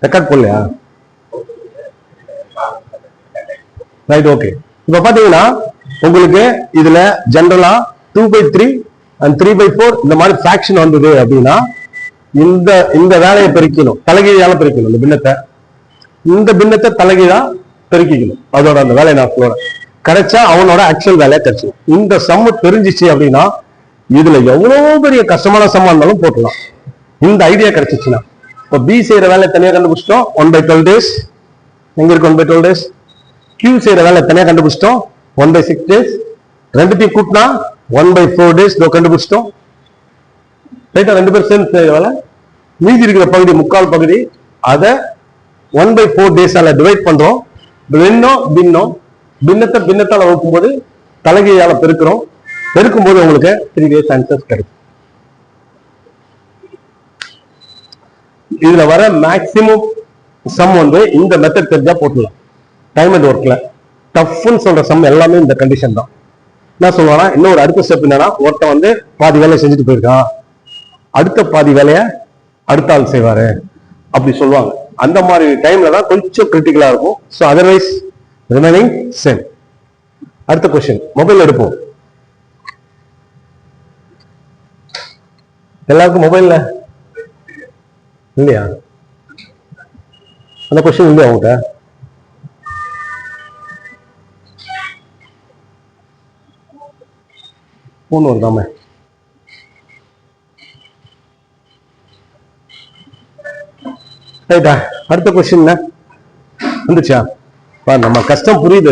Record பண்ணலையா? Right, okay. இப்ப பாத்தீங்கன்னா உங்களுக்கு இதுல ஜெனரலா 2/3 and 3/4 இந்த மாதிரி ஃபிராக்ஷன் வந்தது அப்படின்னா இந்த வேலையை பெருக்கணும், தலைகீழால பெருக்கணும். இந்த பின்னத்தை தலைகீழா பெருக்கிக்கணும். அதோட அந்த வேலையை நான் சொல்றேன். கிடைச்சா அவனோட ஆக்சுவல் வேலையை கிடைச்சிடும். இந்த சம்மு தெரிஞ்சிச்சு அப்படின்னா இதுல எவ்வளவு பெரிய கஷ்டமான சம்மா இருந்தாலும் போட்டுலாம். இந்த ஐடியா கிடைச்சிச்சுன்னா இப்போ பி செய்யற வேலை தனியா கண்டுபிடிச்சிட்டோம் 1/12 days. எங்க இருக்கு 1/12 days? கியூ செய்யற வேலை தனியா கண்டுபிடிச்சிட்டோம் 1/6 days. ரெண்டுத்தையும் கூட்டினா 1/4 days கண்டுபிடிச்சிட்டோம். ரைட்டா? ரெண்டு பேரும் சேர்ந்து செய்யற வேலை. மீதி இருக்கிற பகுதி, முக்கால் பகுதி, அதை 1/4 days டிவைட் பண்றோம். பின்னத்தால வகுக்கும்போது தலைகீழால பெருக்கிறோம். பெருக்கும்போது உங்களுக்கு 3 days ஆன்சர்ஸ் கிடைக்கும். இதுல வர மேக்சிமம் சம் இந்த மெத்தட் தெரிஞ்சா போட்டுலாம். டைம் அண்ட் ஒர்க்ல டஃப்னு சொல்ற சம் எல்லாமே இந்த கண்டிஷன் தான். என்ன சொல்லுவானா, இன்னொரு அடுத்த ஸ்டெப் என்னன்னா, ஒருத்தன் பாதி வேலையை செஞ்சுட்டு போயிருக்கான், அடுத்த பாதி வேலையை அடுத்த ஆள் செய்வாரு அப்படி சொல்லுவாங்க. அந்த மாதிரி டைம்ல தான் கொஞ்சம் கிரிட்டிக்கலா இருக்கும். So otherwise remaining same. அடுத்த கொஸ்டின் மொபைல் எடுப்போம். எல்லாருக்கும் மொபைல்ல இல்லையா? அந்த கொஸ்டின் இல்லையா உங்கள்கிட்ட? போன் வருதாம? ரைட்டா? அடுத்த கொஸ்டின் வந்துச்சா? நம்ம கஷ்டம் புரியுது.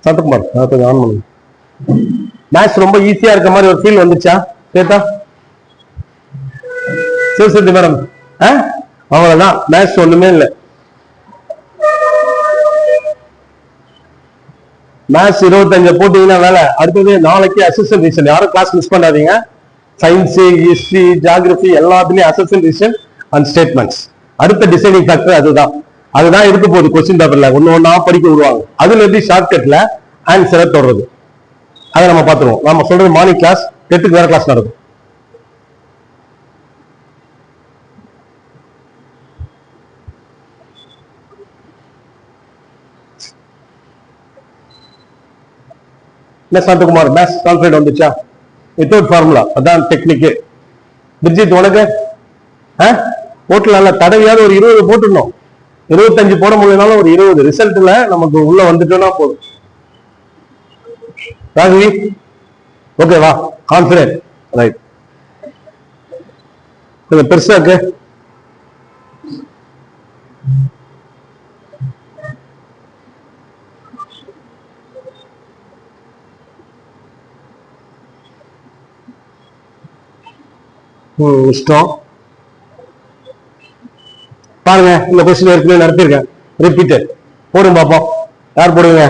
சந்தகுமார் ஆன் பண்ணு. மேத்ஸ் ரொம்ப ஈஸியா இருக்க மாதிரி ஒரு ஃபீல் வந்துச்சா? கேட்டா சிவசக்தி மேடம் அவ்வளவுதான், மேத்ஸ் ஒண்ணுமே இல்லை. மேத்ஸ் 25 போட்டீங்கன்னா வேலை. அடுத்தது நாளைக்கு அசிஸ்டன்ட் டிவிஷன். யாரும் கிளாஸ் மிஸ் பண்ணாதீங்க. சயின்ஸ், ஹிஸ்டரி, ஜியாகிரபி எல்லாத்துலயும் அசிஸ்டன்ட் டிவிஷன் அண்ட் ஸ்டேட்மெண்ட்ஸ். அடுத்த டிசைனிங் ஃபேக்டர் அதுதான் இருக்க போகுது கொஸ்டின் பேப்பர்ல. ஒன்னா படிக்க விடுவாங்க. அதுல எப்படி ஷார்ட்கட்ல ஆன்சரை தொடர்றது அதை நம்ம பார்த்துருவோம். நம்ம சொல்றது மார்னிங் கிளாஸ், 10க்கு வேற கிளாஸ் நடக்கும். என்ன சாந்தகுமார், மேத்ஸ் கான்ஃபிடன்ட் வந்துச்சா? வித்தவுட் ஃபார்முலா அதான் டெக்னிக்கு. பிரிஜித் உனக்கு போட்டுல தடவையாவது ஒரு 20 போட்டுடணும். 25 போட முடியலனாலும் ஒரு 20 ரிசல்ட்ல நமக்கு உள்ள வந்துட்டோம்னா போதும். ராகவி ஓகேவா? Confident right. பெருசா இருக்கு. இஷ்டம் பாருங்க. இந்த கொஸ்டின் ஏற்கனவே நடத்திருக்கேன், ரிப்பீட்டட். போடுங்க பாப்போம், யார் போடுவீங்க?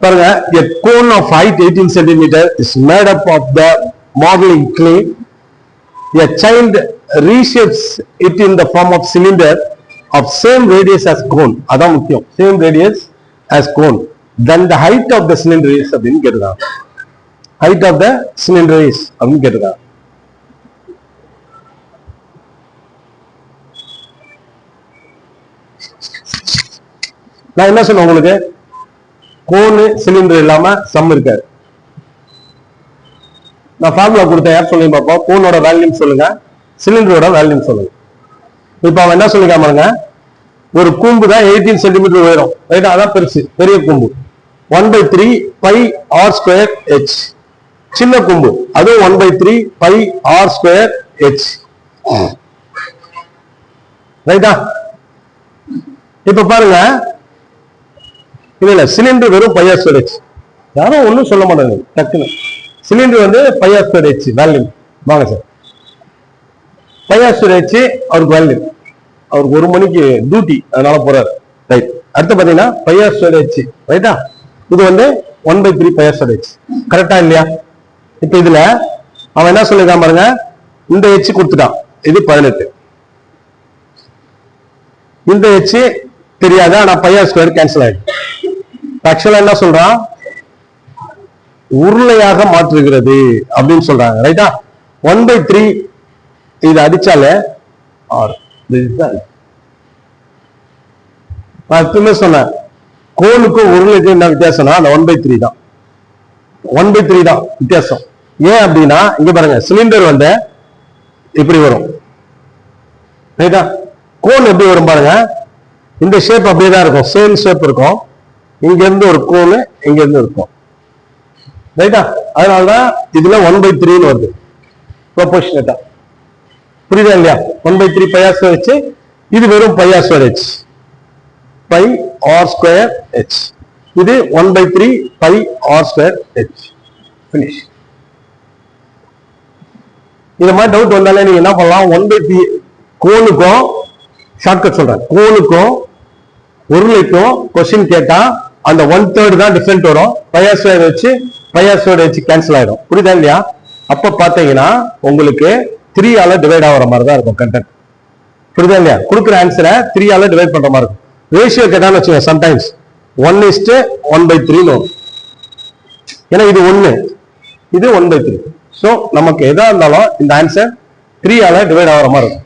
பாருங்க. A cone of height 18 cm is made up of the modeling clay. A child reshapes it in the form of cylinder of same radius as cone. அதான் முக்கியம், same radius as cone. Then the height of the cylinder is அப்படின்னு கேட்டுதான். height of the cylinder is அப்படின்னு கேட்டுதான். நான் என்ன சொன்னேன் உங்களுக்கு? கோனு சிலிண்டர் இல்லாம சம் இருக்காது. நான் ஃபார்முலா கொடுத்தேன், யார் சொல்லுங்க பாப்போம். கோனோட வேல்யூம் சொல்லுங்க, சிலிண்டரோட வேல்யூம் சொல்லுங்க. இப்ப அவன் என்ன சொல்லிக்காம பாருங்க, ஒரு கூம்பு தான் 18 சென்டிமீட்டர் உயரம், ரைட்டா? அதான் பெருசு, பெரிய கூம்பு 1/3 π r² h. சின்ன கூம்பு அதுவும் 1/3 π r² h, ரைட்டா? இப்ப பாருங்க, இல்ல சிலிண்டர் வெறும் π r² h. யாரும் ஒன்றும் சொல்ல மாட்டாங்க டக்குன்னு. சிலிண்டர் π r² h வேல்யூம். வாங்க சார், π r² h அவருக்கு வேல்யூம். அவருக்கு 1 மணிக்கு டியூட்டி, அதனால போறாரு. ரைட். அடுத்து பாத்தீங்கன்னா π r² h, ரைட்டா? இது 1/3 π r² h. கரெக்டா இல்லையா? இப்ப இதுல அவன் என்ன சொல்லிருக்கான் பாருங்க, இந்த h கொடுத்துட்டான், இது 18. இந்த h தெரியாது, ஆனா பை ஆர் ஸ்கொயர் கேன்சல் ஆயிடும். ஆக்சுவலா என்ன சொல்றான், உருளையாக மாற்றுகிறது அப்படின்னு சொல்றாங்க. ரைட்டா? 1/3 இது அடிச்சாலே ஆர். நான் எப்பவுமே சொன்னேன், கோலுக்கும் உருளைக்கும் என்ன வித்தியாசம்னா அந்த 1/3 தான். 1/3 தான் வித்தியாசம். ஏன் அப்படின்னா இங்க பாருங்க, சிலிண்டர் வந்து இப்படி வரும். ரைட்டா? கோன் எப்படி வரும் பாருங்க, இந்த ஷேப் அப்படியே தான் இருக்கும், சேம் ஷேப் இருக்கும். இங்க இருந்து ஒரு கோனு, இங்க இருந்து இருக்கும். ரைட்டா? அதனாலதான் இதுல 1/3 வருது ப்ரொபோர்ஷனேட்டா. புரியுதா இல்லையா? 1/3 பை ஆர் ஸ்கொயர் h, இது வெறும் pi R square h, pi R square h. இது 1/3 pi R square h. Finish. இந்த மாதிரி டவுட் வந்தாலே நீங்க என்ன பண்ணலாம், 1/3 கோனுக்கும் ஷார்ட்கட் சொல்றேன், கோனுக்கும் உருளைக்கும் கொஸ்டின் கேட்டா அந்த 1/3 தான் டிஃபரெண்ட் வரும். பை ஆர் ஸ்கொயர் வச்சு பை ஆர் ஸ்கொயர் வச்சு கேன்சல் ஆயிடும். புரியுதா இல்லையா? அப்ப பாத்தீங்கன்னா உங்களுக்கு 3 ஆல டிவைட் ஆகிற மாதிரி தான் இருக்கும் கண்டென்ட். புரியுதா இல்லையா? கொடுக்குற ஆன்சரை 3 ஆல டிவைட் பண்ற மாதிரி இருக்கும். ரேஷியோ கேட்டான்னு வச்சுக்கோங்க, சம்டைம்ஸ் 1:1/3 வரும். ஏன்னா இது 1, இது 1/3. ஸோ நமக்கு எதா இருந்தாலும் இந்த ஆன்சர் 3 ஆல டிவைட் ஆகிற மாதிரி இருக்கும்.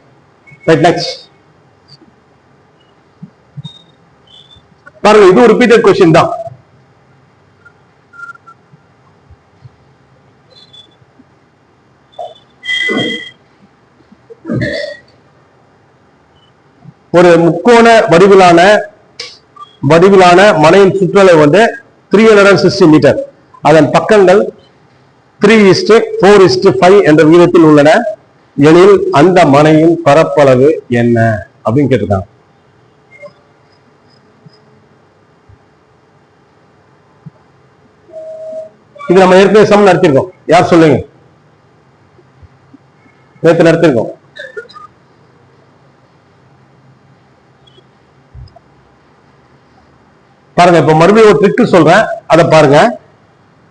ரைட், நெக்ஸ்ட் பாருங்க, இது ரிப்பீட்டட் கொஸ்டின் தான். ஒரு முக்கோண வடிவிலான மனையின் சுற்றளவு வந்து 360 மீட்டர். அதன் பக்கங்கள் 3:4:5 என்ற விகிதத்தில் உள்ளன எனில் அந்த மனையின் பரப்பளவு என்ன அப்படின்னு கேட்டிருக்காங்க. இது நம்ம ஏற்கனவே சம் நடத்திருக்கோம். யார் சொல்லுங்க? நேற்று நடத்திருக்கோம். பாருங்க, இப்ப மறுபடியும் ஒரு ட்ரிக் சொல்றேன், அதை பாருங்க.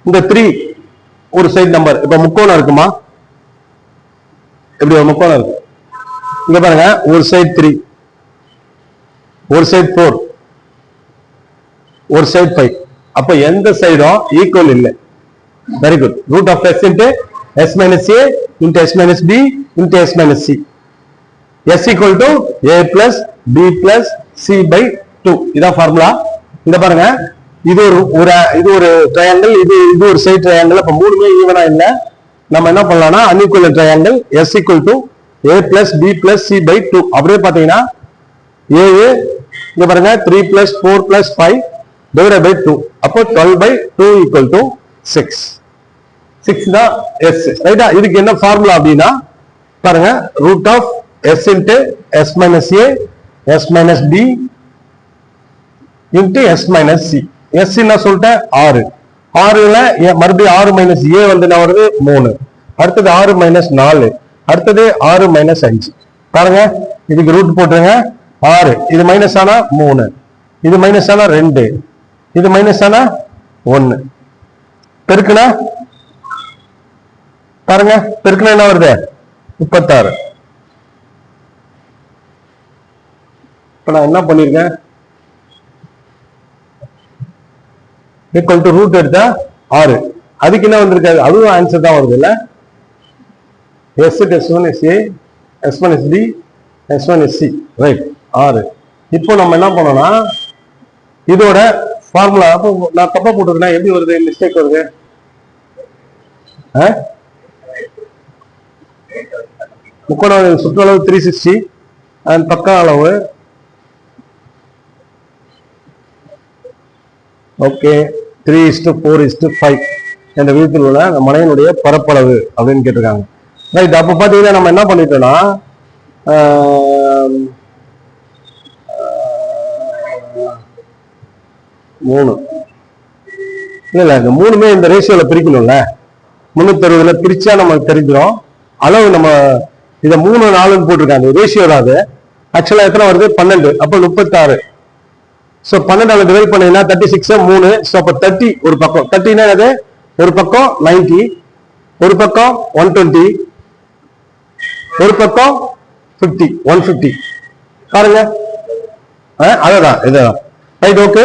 இந்த 3 ஒரு சைடு நம்பர். இப்ப முக்கோணம் இருக்குமா? எப்படி ஒரு முக்கோணம் இருக்கு? இங்க பாருங்க, ஒரு சைடு 3, ஒரு சைடு 4, ஒரு சைடு 5. அப்ப எந்த சைடும் ஈக்குவல் இல்லை. Very good. Root of s into s minus a into s minus b into s minus c. s equal to a plus b plus c by 2. இதான் ஃபார்முலா. இந்த பாருங்க, இது ஒரு ட்ரையாங்கிள், இது ஒரு சைடு ட்ரையாங்கிள். அப்ப மூணுமே ஈவனா இல்ல. நம்ம என்ன பண்ணலாம்னா unequal triangle s equal to a plus b plus c by 2. அப்படியே பாத்தீங்கன்னா a இங்க பாருங்க 3 plus 4 plus 5 divided by 2. அப்போ 12 by 2 equal to 6. 6 தான் s. ரைட்டா? இதுக்கு என்ன ஃபார்முலா அப்படின்னா பாருங்க, root of s into s minus a s minus b into s minus c. s என்ன சொல்லிட்டேன்? 6. 6ல மறுபடியும் 6 minus a வந்து என்ன வருது? 3. அடுத்தது 6 minus 4, அடுத்தது 6 minus 5. பாருங்க, இதுக்கு ரூட் போட்டுருங்க. 6 இது மைனஸ் ஆனா 3, இது மைனஸ் ஆனா 2, இது மைனஸ் ஆனா 1. பெருக்குனா பாருங்க, பெருக்குனா என்ன வருது? 36. இப்ப நான் என்ன பண்ணிருக்கேன், ஈக்குவல் டு ரூட் எடுத்தா 6. அதுக்கு என்ன வந்திருக்காது? அதுவும் ஆன்சர் தான் வருது இல்ல? s1 is a, s1 is b, s1 is c. Right, 6. இப்போ நம்ம என்ன பண்ணோம்னா இதோட ஃபார்முலா, அப்போ நான் தப்பா போட்டுருக்கேன், எப்படி வருது? மிஸ்டேக் வருது. முக்கோண சுற்றளவு 360, அதன் பக்க அளவு ஓகே 3:4:5 என்ற விதத்தில் உள்ள அந்த மனையினுடைய பரப்பளவு அப்படின்னு கேட்டிருக்காங்க. ரைட், அப்ப பாத்தீங்கன்னா நம்ம என்ன பண்ணிட்டோம்னா 3 இல்ல இந்த மூணுமே இந்த ரேஷியோல பிரிக்கணும்ல. 360ல பிரிச்சா நமக்கு தெரிஞ்சிடும் அளவு. நம்ம இதை 3 4 போட்டிருக்காங்க, ரேஷியோ தான் அது. ஆக்சுவலா எத்தனை வருது? 12. அப்ப 36. சோ 12 டிவைட் பண்ணீங்கன்னா 36 3. சோ அப்ப 30 ஒரு பக்கம். 30னா அது ஒரு பக்கம் 90, ஒரு பக்கம் 120, ஒரு பக்கம் 50, 150. பாருங்க, அதுதான் இதுதான் ரைட். ஓகே.